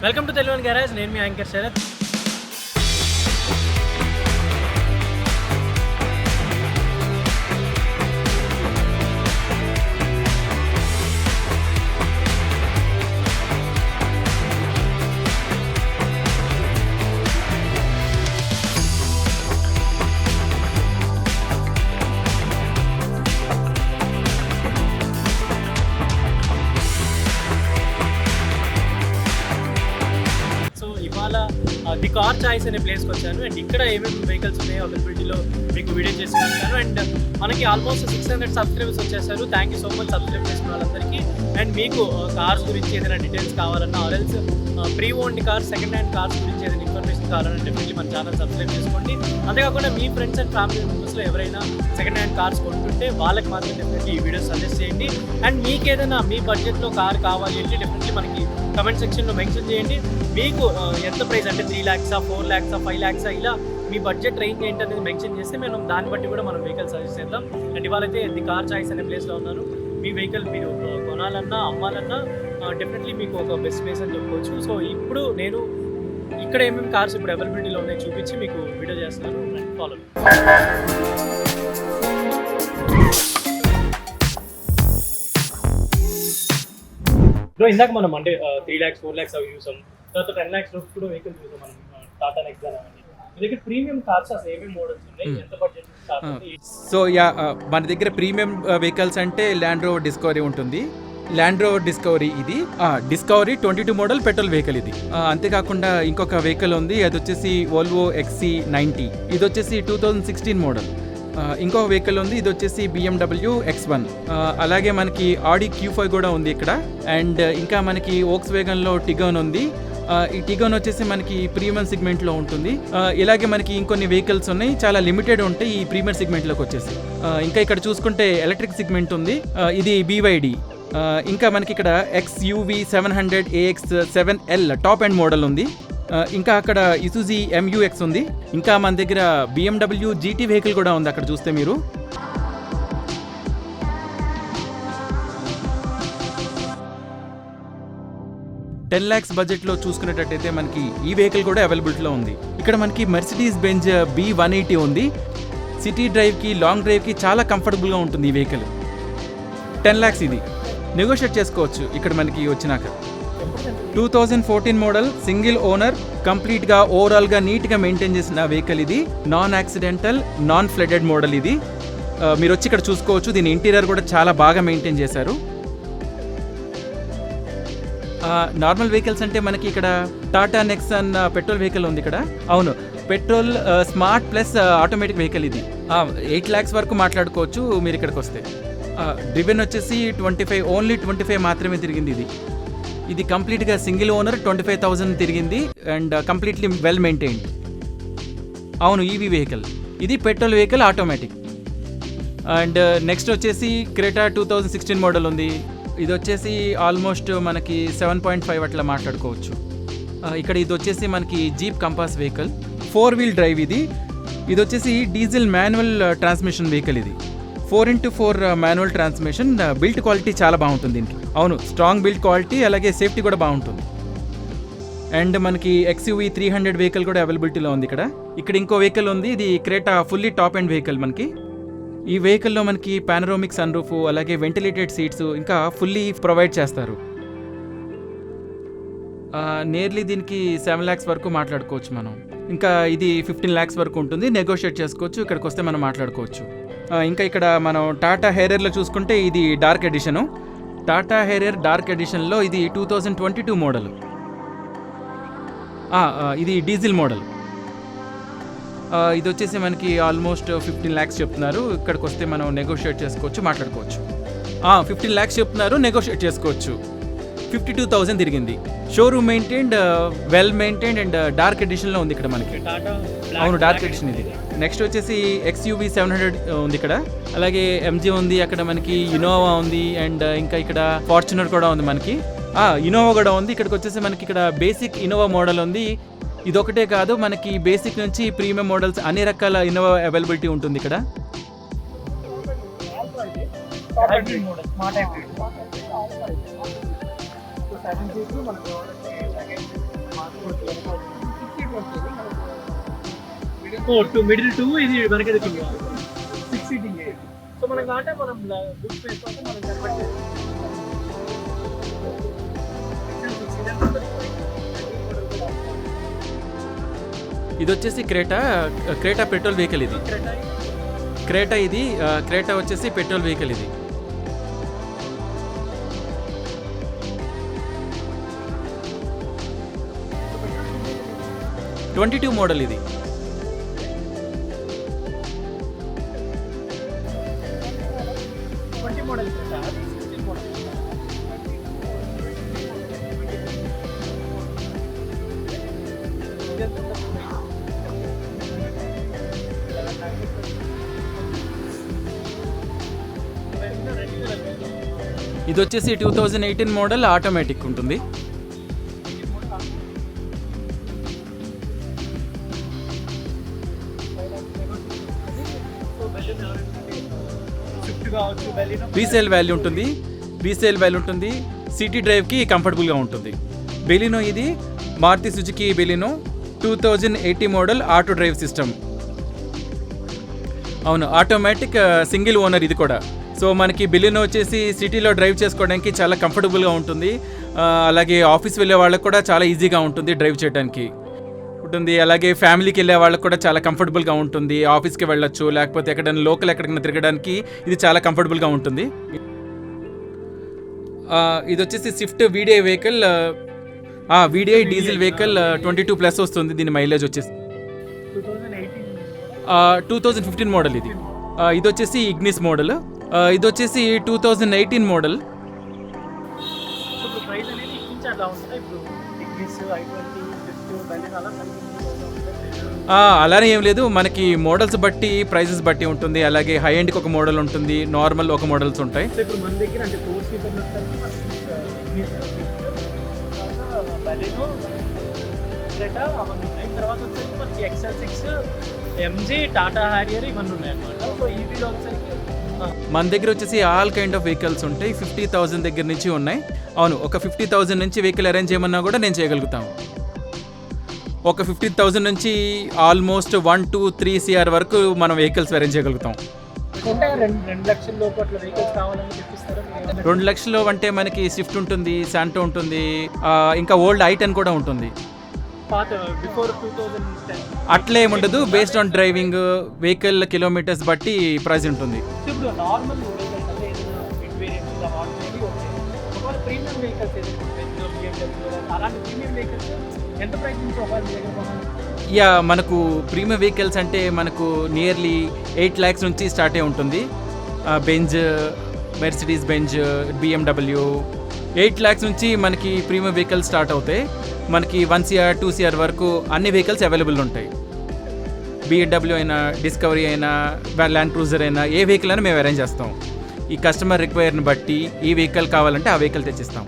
Welcome to Telugu garage. నేను మీ anchor Sharath. The car choice అనే ప్లేస్కి వచ్చాను అండ్ ఇక్కడ ఏమేమి వెహికల్స్ ఉన్నాయో అవైలబిలిటీలో మీకు వీడియో చేసి ఉంటాను. అండ్ మనకి ఆల్మోస్ట్ 600 సబ్స్క్రైబర్స్ వచ్చేసారు. Thank you so much subscribe చేసుకున్న వాళ్ళందరికీ. అండ్ మీకు కార్స్ గురించి ఏదైనా డీటెయిల్స్ కావాలన్నా RLs pre owned cars, second hand cars గురించి ఏదైనా ఇన్ఫర్మేషన్ కావాలన్నా డెఫినెట్లీ మన ఛానల్ సబ్స్క్రైబ్ చేసుకోండి. అంతేకాకుండా మీ ఫ్రెండ్స్ అండ్ ఫ్యామిలీ మెంబర్స్లో ఎవరైనా సెకండ్ హ్యాండ్ కార్స్ కొంటుంటే వాళ్ళకి మాత్రం డెఫినెట్లీ ఈ వీడియోస్ సజెస్ట్ చేయండి. అండ్ మీకు ఏదైనా మీ బడ్జెట్లో కార్ కావాలి అంటే డెఫినెట్లీ మనకి కమెంట్ సెక్షన్లో మెన్షన్ చేయండి. మీకు ఎంత ప్రైస్ అంటే 3 lakhs, 4 lakhs, 5 lakhs ఇలా మీ బడ్జెట్ రేంజ్ ఏంటనేది మెన్షన్ చేస్తే మేము దాన్ని బట్టి కూడా మనం వెహికల్ సజెస్ట్ చేద్దాం. అండ్ ఇవాళైతే ది కార్ చాయిస్ అనే ప్లేస్లో ఉన్నాను. మీ వెహికల్ మీరు కొనాలన్నా అమ్మాలన్నా డెఫినెట్లీ మీకు ఒక బెస్ట్ ప్లేస్ అని చెప్పుకోవచ్చు. సో ఇప్పుడు నేను ఇక్కడ ఏమేమి కార్స్ ఇప్పుడు అవైలబిలిటీలో ఉన్నాయో చూపించి మీకు వీడియో చేస్తున్నాను. And follow. ఇందాక మనం అంటే 3 lakhs, 4 lakhs అవి చూసాం. తర్వాత 10 lakhs కూడా వెహికల్ చూసాం మనం. టాటా నెక్సాన్ అవన్నీ. మీ దగ్గర ప్రీమియం కార్స్ అసలు ఏమేమి మోడల్స్ ఉన్నాయి, ఎంత బడ్జెట్? సో మన దగ్గర ప్రీమియం వెహికల్స్ అంటే ల్యాండ్ రోవర్ డిస్కవరీ ఉంటుంది. ల్యాండ్ రోవర్ డిస్కవరీ ఇది డిస్కవరీ 22 మోడల్ పెట్రోల్ వెహికల్ ఇది. అంతేకాకుండా ఇంకొక వెహికల్ ఉంది, అది వచ్చేసి వోల్వో XC90. ఇది వచ్చేసి 2016 మోడల్. ఇంకో వెహికల్ ఉంది, ఇది వచ్చేసి BMW X1. అలాగే మనకి ఆడి Q5 కూడా ఉంది ఇక్కడ. అండ్ ఇంకా మనకి వోక్స్ వేగన్లో టిగోన్ ఉంది. ఈ టిగోన్ వచ్చేసి మనకి ప్రీమియం సెగ్మెంట్లో ఉంటుంది. ఇలాగే మనకి ఇంకొన్ని వెహికల్స్ ఉన్నాయి, చాలా లిమిటెడ్ ఉంటాయి ఈ ప్రీమియం సెగ్మెంట్లోకి వచ్చేసి. ఇంకా ఇక్కడ చూసుకుంటే ఎలక్ట్రిక్ సెగ్మెంట్ ఉంది, ఇది BYD. ఇంకా మనకి ఇక్కడ XUV 700 AX7L top end model ఉంది. ఇంకా అక్కడ ఇసుజీ MUX ఉంది. ఇంకా మన దగ్గర BMW GT వెహికల్ కూడా ఉంది అక్కడ చూస్తే మీరు. $10 lakhs బడ్జెట్లో చూసుకునేటట్టయితే మనకి ఈ వెహికల్ కూడా అవైలబిలిటీలో ఉంది. ఇక్కడ మనకి మెర్సిడీస్ బెంజ్ B180 ఉంది. సిటీ డ్రైవ్కి, లాంగ్ డ్రైవ్కి చాలా కంఫర్టబుల్గా ఉంటుంది ఈ వెహికల్. 10 lakhs ఇది నెగోషియేట్ చేసుకోవచ్చు ఇక్కడ మనకి వచ్చినాక. 2014 మోడల్, సింగిల్ ఓనర్, కంప్లీట్గా ఓవరాల్గా నీట్గా మెయింటైన్ చేసిన వెహికల్ ఇది. Non accidental, non flooded model ఇది. మీరు వచ్చి ఇక్కడ చూసుకోవచ్చు. దీని ఇంటీరియర్ కూడా చాలా బాగా మెయింటైన్ చేశారు. నార్మల్ వెహికల్స్ అంటే మనకి ఇక్కడ టాటా నెక్సాన్ పెట్రోల్ వెహికల్ ఉంది ఇక్కడ. అవును, petrol smart plus automatic vehicle ఇది. 8 lakhs వరకు మాట్లాడుకోవచ్చు మీరు ఇక్కడికి వస్తే. డ్రివెన్ వచ్చేసి 25, ఓన్లీ 25 మాత్రమే తిరిగింది ఇది. ఇది కంప్లీట్గా సింగిల్ ఓనర్, 25,000 తిరిగింది అండ్ కంప్లీట్లీ వెల్ మెయింటైన్డ్. అవును, ఈవీ వెహికల్ ఇది. Petrol vehicle, automatic. And next వచ్చేసి క్రెటా 2016 మోడల్ ఉంది. ఇది వచ్చేసి ఆల్మోస్ట్ మనకి 7.5 అట్లా మాట్లాడుకోవచ్చు. ఇక్కడ ఇది వచ్చేసి మనకి jeep compass vehicle, 4-wheel drive ఇది. ఇది వచ్చేసి డీజిల్ మాన్యువల్ ట్రాన్స్మిషన్ వెహికల్ ఇది. 4x4 manual transmission. Built quality చాలా బాగుంటుంది దీనికి. అవును, స్ట్రాంగ్ బిల్ట్ క్వాలిటీ, అలాగే సేఫ్టీ కూడా బాగుంటుంది. అండ్ మనకి XUV 300 వెహికల్ కూడా అవైలబిలిటీలో ఉంది ఇక్కడ. ఇక్కడ ఇంకో వెహికల్ ఉంది, ఇది Creta fully top end vehicle మనకి. ఈ వెహికల్లో మనకి పానరోమిక్ సన్ రూఫ్, అలాగే వెంటిలేటెడ్ సీట్స్ ఇంకా ఫుల్లీ ప్రొవైడ్ చేస్తారు. నియర్లీ దీనికి 7 lakhs వరకు మాట్లాడుకోవచ్చు మనం. ఇంకా ఇది 15 lakhs వరకు ఉంటుంది, నెగోషియేట్ చేసుకోవచ్చు. ఇక్కడికి వస్తే మనం మాట్లాడుకోవచ్చు. ఇంకా ఇక్కడ మనం టాటా హెరియర్లో చూసుకుంటే ఇది dark addition. Tata harrier dark ఎడిషన్లో ఇది 2022 మోడల్. ఇది డీజిల్ మోడల్. ఇది వచ్చేసి మనకి ఆల్మోస్ట్ 15 lakhs చెప్తున్నారు. ఇక్కడికి వస్తే మనం నెగోషియేట్ చేసుకోవచ్చు, మాట్లాడుకోవచ్చు. 15 lakhs చెప్తున్నారు, నెగోషియేట్ చేసుకోవచ్చు. 52,000 తిరిగింది. Showroom maintained, well maintained and dark ఎడిషన్లో ఉంది ఇక్కడ మనకి. అవును, డార్క్ ఎడిషన్ ఇది. నెక్స్ట్ వచ్చేసి XUV 700 ఉంది ఇక్కడ. అలాగే MG ఉంది అక్కడ మనకి, ఇన్నోవా ఉంది అండ్ ఇంకా ఇక్కడ ఫార్చునర్ కూడా ఉంది మనకి. ఇన్నోవా కూడా ఉంది. ఇక్కడికి వచ్చేసి మనకి ఇక్కడ బేసిక్ ఇన్నోవా మోడల్ ఉంది. ఇదొకటే కాదు, మనకి బేసిక్ నుంచి ప్రీమియం మోడల్స్ అన్ని రకాల ఇన్నోవా అవైలబిలిటీ ఉంటుంది ఇక్కడ. మిడిల్ 2 ఇది వెనకది 2 6 సీటింగ్. సో మనకి కాంటే మనం బుక్ వేసుకుంటే మనం కనబడి ఇది వచ్చేసి క్రేటా పెట్రోల్ వెహికల్ ఇది. క్రేటా వచ్చేసి పెట్రోల్ వెహికల్ ఇది. '22 మోడల్ ఇది. మోడల్ ఇది వచ్చేసి 2018 మోడల్ ఆటోమేటిక్ ఉంటుంది. రీసేల్ వాల్యూ ఉంటుంది. సిటీ డ్రైవ్కి కంఫర్టబుల్గా ఉంటుంది. బెలినో ఇది Maruti Suzuki Baleno 2080 model auto drive system. అవును, ఆటోమేటిక్ సింగిల్ ఓనర్ ఇది కూడా. సో మనకి బెలినో వచ్చేసి సిటీలో డ్రైవ్ చేసుకోవడానికి చాలా కంఫర్టబుల్గా ఉంటుంది. అలాగే ఆఫీస్ వెళ్ళే వాళ్ళకి కూడా చాలా ఈజీగా ఉంటుంది డ్రైవ్ చేయడానికి ఉంటుంది. అలాగే ఫ్యామిలీకి వెళ్ళే వాళ్ళకి కూడా చాలా కంఫర్టబుల్గా ఉంటుంది. ఆఫీస్కి వెళ్ళొచ్చు, లేకపోతే ఎక్కడైనా లోకల్ ఎక్కడికైనా తిరగడానికి ఇది చాలా కంఫర్టబుల్గా ఉంటుంది. ఇది వచ్చేసి Swift VDI vehicle, VDI diesel vehicle 22+ వస్తుంది. దీని మైలేజ్ వచ్చేసి 2015 మోడల్ ఇది. ఇది వచ్చేసి ఇగ్నిస్ మోడల్. ఇది వచ్చేసి 2018 మోడల్. అలానే ఏం లేదు, మనకి మోడల్స్ బట్టి ప్రైజెస్ బట్టి ఉంటుంది. అలాగే హై ఎండ్కి ఒక మోడల్ ఉంటుంది, నార్మల్ ఒక మోడల్స్ ఉంటాయి. ఇప్పుడు మన దగ్గర అంటే తర్వాత వచ్చేసి మనకి XL6, MG, టాటా హ్యారియర్ ఇవన్నీ ఉన్నాయి అన్నమాట. సో ఈవీలో వచ్చేసి మన దగ్గర వచ్చేసి ఆల్ కైండ్ ఆఫ్ వెహికల్స్ ఉంటాయి. 50,000 దగ్గర నుంచి ఉన్నాయి. అవును, ఒక 50,000 నుంచి వెహికల్ అరేంజ్ చేయమన్నా కూడా నేను చేయగలుగుతాను. ఒక 15,000 నుంచి ఆల్మోస్ట్ 1 to 3 CR వరకు మనం వెహికల్స్ అరేంజ్ చేయగలుగుతాం. 2 లక్షల లోపు అట్లా వెహికల్స్ కావాలని చెప్పిస్తారా? 2 లక్షలు అంటే మనకి స్విఫ్ట్ ఉంటుంది, శాంటో ఉంటుంది, ఇంకా ఓల్డ్ I10 కూడా ఉంటుంది. బిఫోర్ 2010 అట్లే ఏముండదు, based on driving vehicle kilometres బట్టి ప్రైస్ ఉంటుంది. ఇప్పుడు నార్మల్ వెహికల్స్ అంటే మిడ్ వేరియంట్స్ ప్రీమియం వెహికల్స్ అలాంటి ప్రీమియం వెహికల్స్ ఎంత ప్రైస్ నుంచి మనకు ప్రీమియం వెహికల్స్ అంటే మనకు నియర్లీ 8 lakhs నుంచి స్టార్ట్ అయి ఉంటుంది. Benz, Mercedes Benz, BMW 8 lakhs నుంచి మనకి ప్రీమియం వెహికల్స్ స్టార్ట్ అవుతాయి. మనకి 1 CR 2 CR వరకు అన్ని వెహికల్స్ అవైలబుల్ ఉంటాయి. BMW అయినా, డిస్కవరీ అయినా, ల్యాండ్ క్రూజర్ అయినా, ఏ వెహికల్ అయినా మేము అరేంజ్ చేస్తాం. ఈ కస్టమర్ రిక్వైర్ని బట్టి ఈ వెహికల్ కావాలంటే ఆ వెహికల్ తెచ్చిస్తాం.